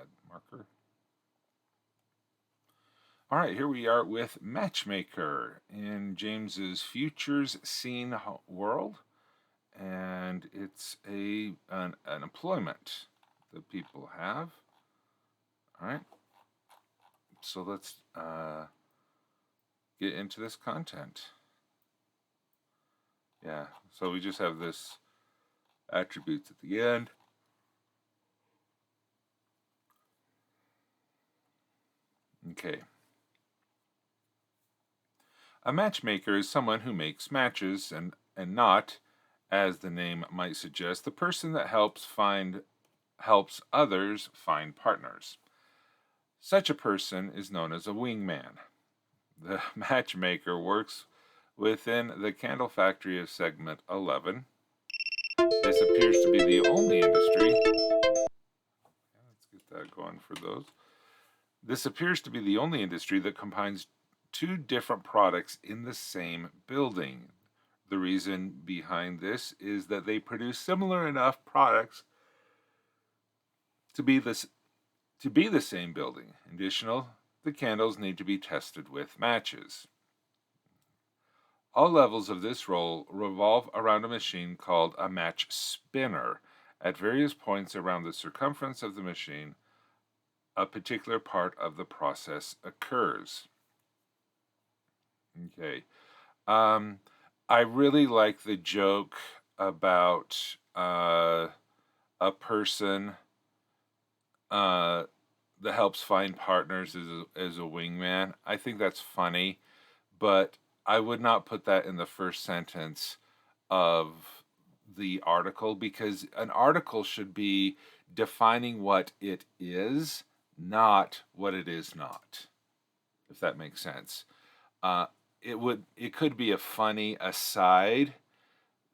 add marker. All right, here we are with Matchmaker in James's Futures Scene world, and it's an employment that people have. All right, so let's get into this content. Yeah, so we just have this attributes at the end. Okay. A matchmaker is someone who makes matches and not, as the name might suggest, the person that helps others find partners. Such a person is known as a wingman. The matchmaker works within the candle factory of segment 11. This appears to be the only industry. Let's get that going for those. This appears to be the only industry that combines two different products in the same building. The reason behind this is that they produce similar enough products to be the same building. Additional, the candles need to be tested with matches. All levels of this role revolve around a machine called a match spinner. At various points around the circumference of the machine, a particular part of the process occurs. Okay. I really like the joke about a person that helps find partners as a wingman. I think that's funny, but I would not put that in the first sentence of the article, because an article should be defining what it is, not what it is not, if that makes sense. It could be a funny aside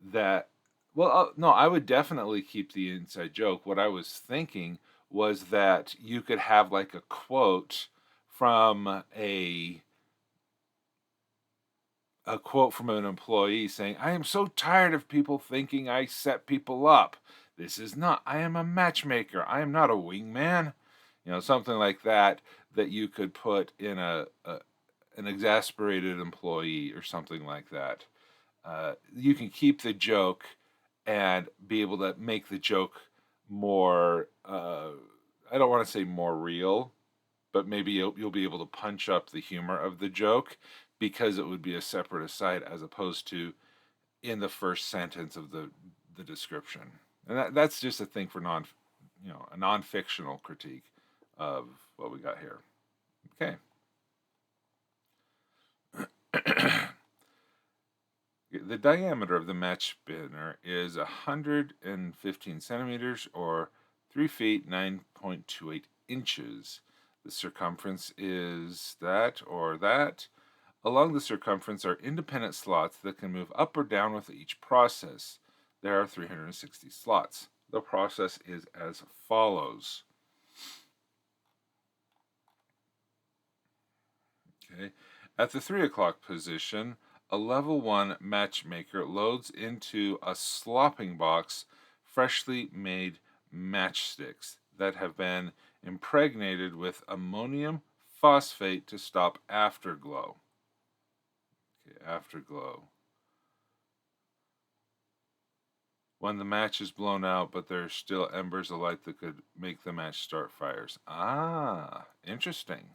that, well, no, I would definitely keep the inside joke. What I was thinking was that you could have like a quote from a quote from an employee saying, "I am so tired of people thinking I set people up. This is not, I am a matchmaker. I am not a wingman." Something like that you could put in an exasperated employee or something like that. You can keep the joke and be able to make the joke more, I don't want to say more real, but maybe you'll be able to punch up the humor of the joke, because it would be a separate aside as opposed to in the first sentence of the description. And that's just a thing for a non-fictional critique of what we got here. Okay. The diameter of the match spinner is 115 centimeters, or 3 feet 9.28 inches. The circumference is that or that. Along the circumference are independent slots that can move up or down with each process. There are 360 slots. The process is as follows. Okay. At the 3 o'clock position, a level 1 matchmaker loads into a slopping box freshly made matchsticks that have been impregnated with ammonium phosphate to stop afterglow. Okay, afterglow. When the match is blown out, but there are still embers of light that could make the match start fires. Ah, interesting.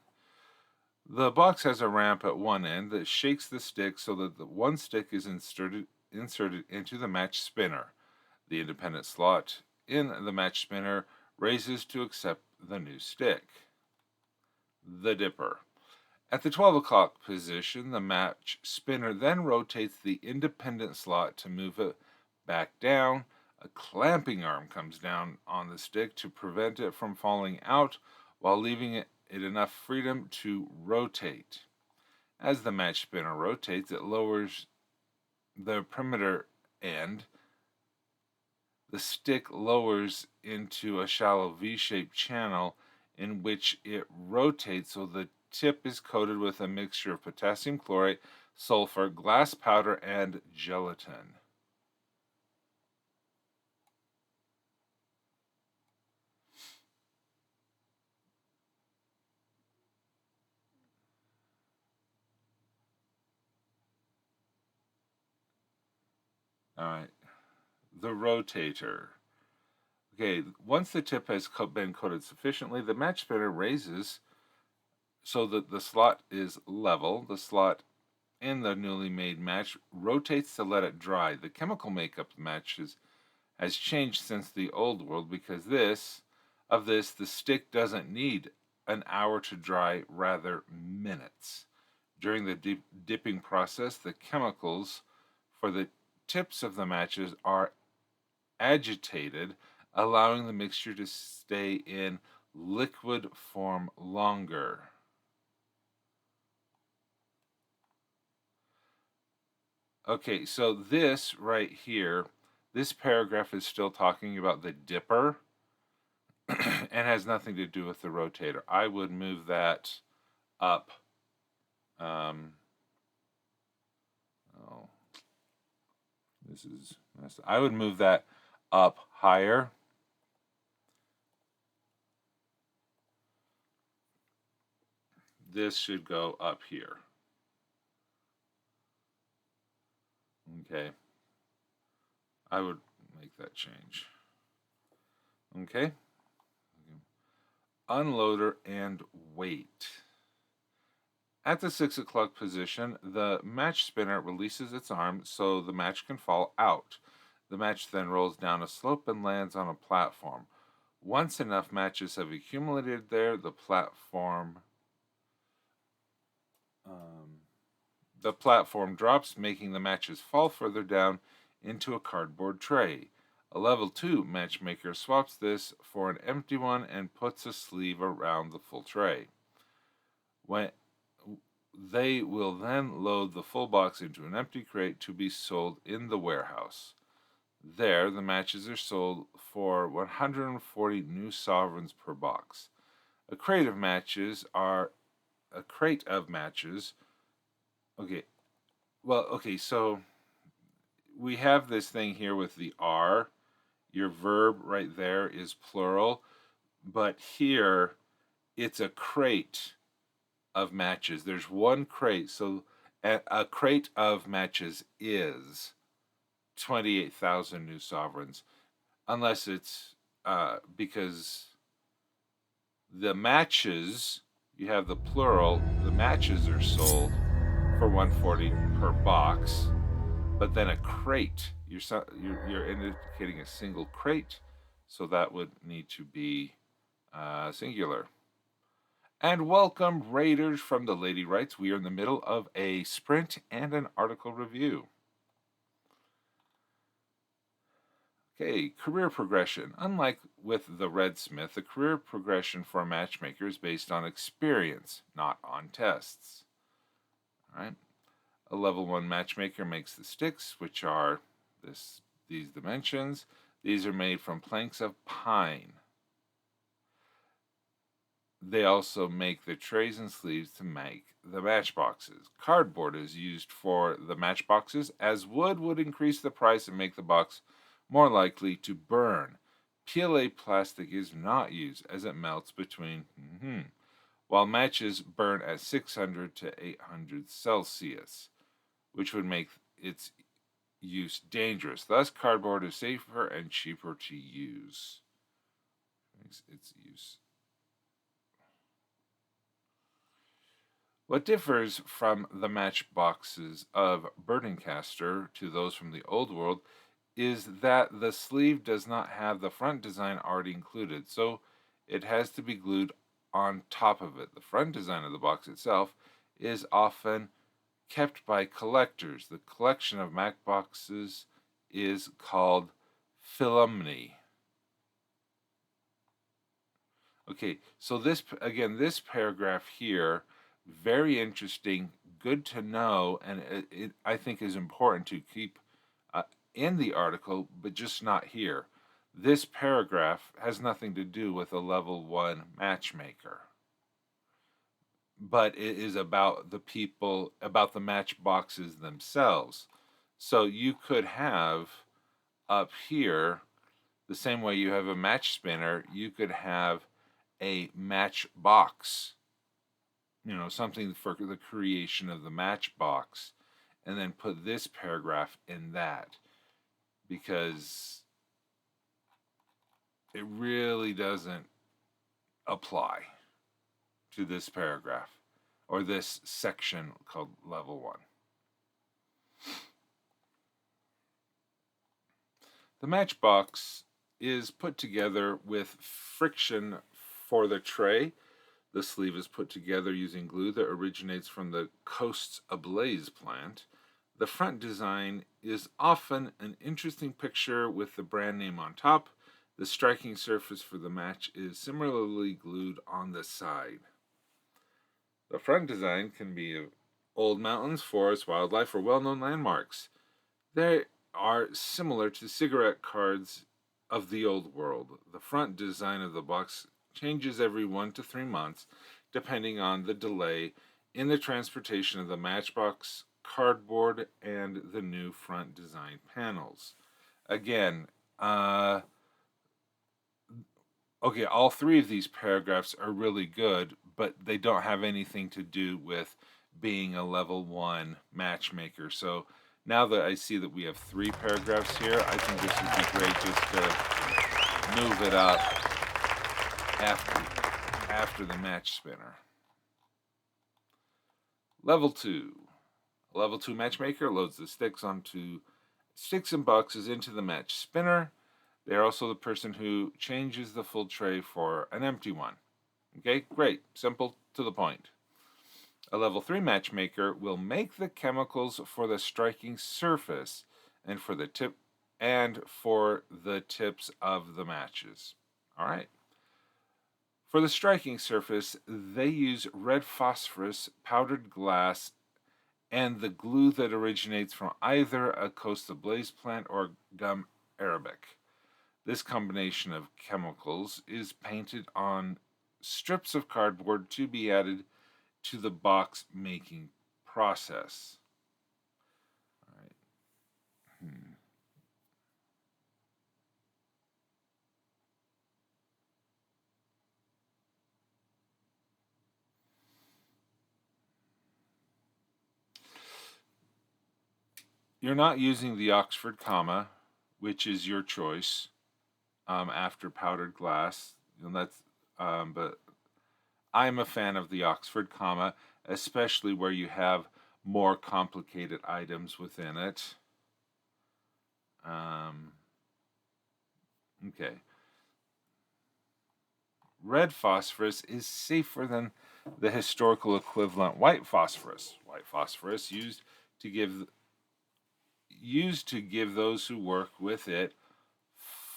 The box has a ramp at one end that shakes the stick so that the one stick is inserted into the match spinner. The independent slot in the match spinner raises to accept the new stick. The dipper. At the 12 o'clock position, the match spinner then rotates the independent slot to move it back down. A clamping arm comes down on the stick to prevent it from falling out while leaving it enough freedom to rotate. As the match spinner rotates, it lowers the perimeter end. The stick lowers into a shallow V-shaped channel in which it rotates, so the tip is coated with a mixture of potassium chlorate, sulfur, glass powder, and gelatin. All right. The rotator. Okay, once the tip has been coated sufficiently, the match spinner raises so that the slot is level. The slot in the newly made match rotates to let it dry. The chemical makeup of the matches has changed since the old world because the stick doesn't need an hour to dry, rather minutes. During the dipping process, the chemicals for the tips of the matches are agitated, allowing the mixture to stay in liquid form longer. Okay, so this right here, this paragraph is still talking about the dipper and has nothing to do with the rotator. I would move that up. Oh, this is messed up. I would move that up higher. This should go up here. Okay. I would make that change. Okay. Unloader and weight. At the 6 o'clock position, the match spinner releases its arm so the match can fall out. The match then rolls down a slope and lands on a platform. Once enough matches have accumulated there, the platform drops, making the matches fall further down into a cardboard tray. A level 2 matchmaker swaps this for an empty one and puts a sleeve around the full tray. When they will then load the full box into an empty crate to be sold in the warehouse. There, the matches are sold for 140 new sovereigns per box. A crate of matches. Okay, so we have this thing here with the R. Your verb right there is plural, but here it's a crate of matches. There's one crate, so a crate of matches is 28,000 new sovereigns, unless it's because the matches, you have the plural, the matches are sold for 140 per box, but then a crate, you're indicating a single crate, so that would need to be singular. And welcome, Raiders from the Lady Writes. We are in the middle of a sprint and an article review. Okay, career progression. Unlike with the Red Smith, the career progression for a matchmaker is based on experience, not on tests. All right. A level 1 matchmaker makes the sticks, which are these dimensions. These are made from planks of pine. They also make the trays and sleeves to make the matchboxes. Cardboard is used for the matchboxes, as wood would increase the price and make the box more likely to burn. PLA plastic is not used as it melts between, while matches burn at 600 to 800 Celsius, which would make its use dangerous. Thus, cardboard is safer and cheaper to use. Makes its use. What differs from the matchboxes of Bernincaster to those from the Old World is that the sleeve does not have the front design already included, so it has to be glued on top of it. The front design of the box itself is often kept by collectors. The collection of matchboxes is called Philumni. Okay, so this paragraph here, very interesting, good to know, and it I think is important to keep in the article, but just not here. This paragraph has nothing to do with a level 1 matchmaker, but it is about the matchboxes themselves. So you could have up here, the same way you have a match spinner, you could have a matchbox, something for the creation of the matchbox, and then put this paragraph in that. because it really doesn't apply to this paragraph or this section called level 1. The matchbox is put together with friction for the tray. The sleeve is put together using glue that originates from the Coasts Ablaze plant. The front design is often an interesting picture with the brand name on top. The striking surface for the match is similarly glued on the side. The front design can be of old mountains, forests, wildlife, or well-known landmarks. They are similar to cigarette cards of the old world. The front design of the box changes every 1 to 3 months, depending on the delay in the transportation of the matchbox, cardboard, and the new front design panels. Again, okay, all 3 of these paragraphs are really good, but they don't have anything to do with being a level 1 matchmaker. So now that I see that we have 3 paragraphs here, I think this would be great just to move it up after the match spinner. Level 2. A level 2 matchmaker loads the sticks and boxes into the match spinner. They are also the person who changes the full tray for an empty one. Okay, great. Simple, to the point. A level 3 matchmaker will make the chemicals for the striking surface and for the tips of the matches. All right. For the striking surface, they use red phosphorus, powdered glass, and the glue that originates from either a Coast Ablaze plant or gum arabic. This combination of chemicals is painted on strips of cardboard to be added to the box making process. All right. You're not using the Oxford comma, which is your choice, after powdered glass. And but I'm a fan of the Oxford comma, especially where you have more complicated items within it. Okay. Red phosphorus is safer than the historical equivalent white phosphorus. White phosphorus used to give those who work with it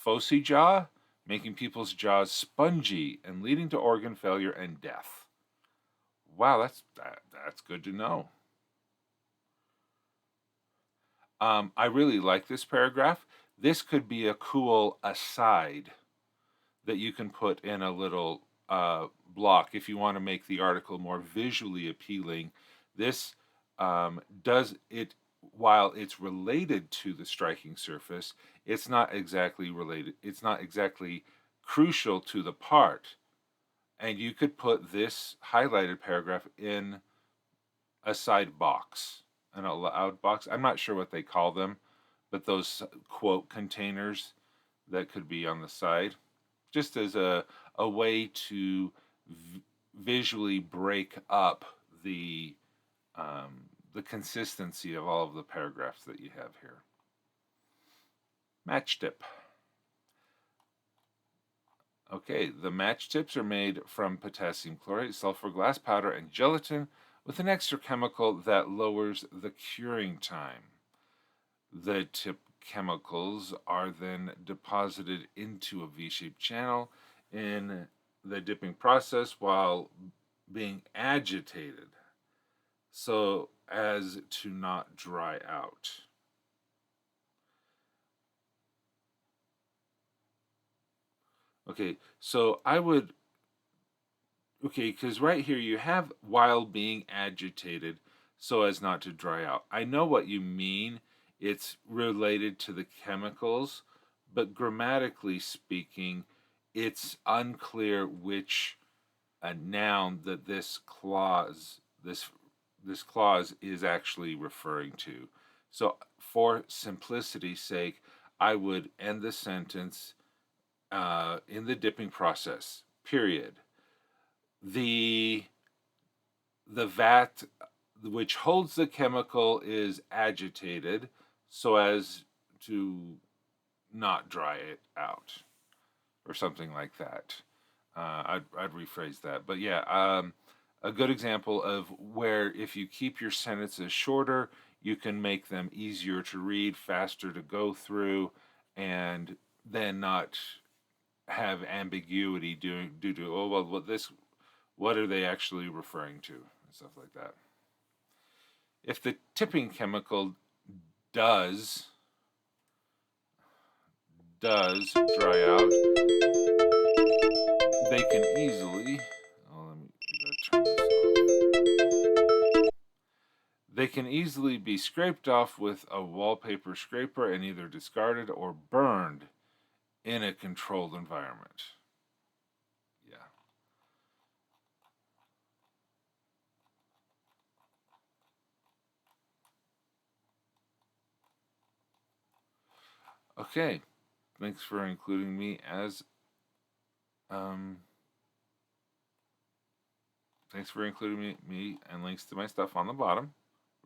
phocy jaw, making people's jaws spongy and leading to organ failure and death. Wow, that's good to know. I really like this paragraph. This could be a cool aside that you can put in a little block if you want to make the article more visually appealing. This does it. While it's related to the striking surface, it's not exactly related. It's not exactly crucial to the part. And you could put this highlighted paragraph in a side box, an allowed box. I'm not sure what they call them, but those quote containers that could be on the side, just as a way to visually break up the consistency of all of the paragraphs that you have here. Match tip. Okay, the match tips are made from potassium chlorate, sulfur glass powder, and gelatin with an extra chemical that lowers the curing time. The tip chemicals are then deposited into a V-shaped channel in the dipping process while being agitated so as to not dry out. Okay, so because right here you have while being agitated so as not to dry out. I know what you mean. It's related to the chemicals, but grammatically speaking, it's unclear which noun that this clause is actually referring to. So for simplicity's sake, I would end the sentence in the dipping process, period. The vat which holds the chemical is agitated so as to not dry it out, or something like that. I'd rephrase that. But yeah, a good example of where if you keep your sentences shorter, you can make them easier to read, faster to go through, and then not have ambiguity due to, oh well, what are they actually referring to, and stuff like that. If the tipping chemical does dry out, they can easily. Oh, let me turn this off. They can easily be scraped off with a wallpaper scraper and either discarded or burned in a controlled environment. Yeah. Okay. Thanks for including me as thanks for including me and links to my stuff on the bottom.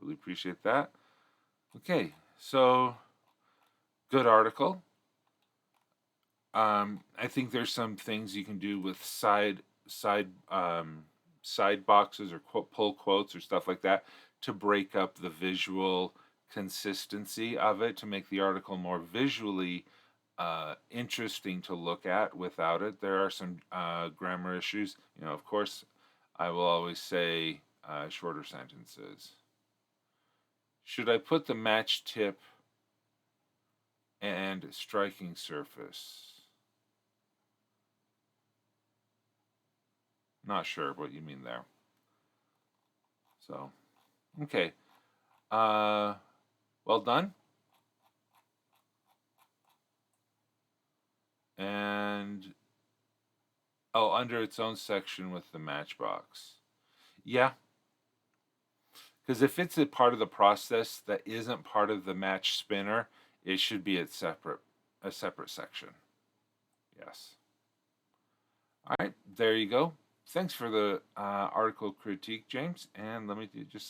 Really appreciate that. Okay, so good article. I think there's some things you can do with side boxes or pull quotes or stuff like that to break up the visual consistency of it, to make the article more visually interesting to look at. Without it, there are some grammar issues. Of course, I will always say shorter sentences. Should I put the match tip and striking surface? Not sure what you mean there. So, okay. Well done. And, oh, under its own section with the matchbox. Yeah. Because if it's a part of the process that isn't part of the match spinner, it should be a separate section. Yes. All right, there you go. Thanks for the article critique, James. And let me just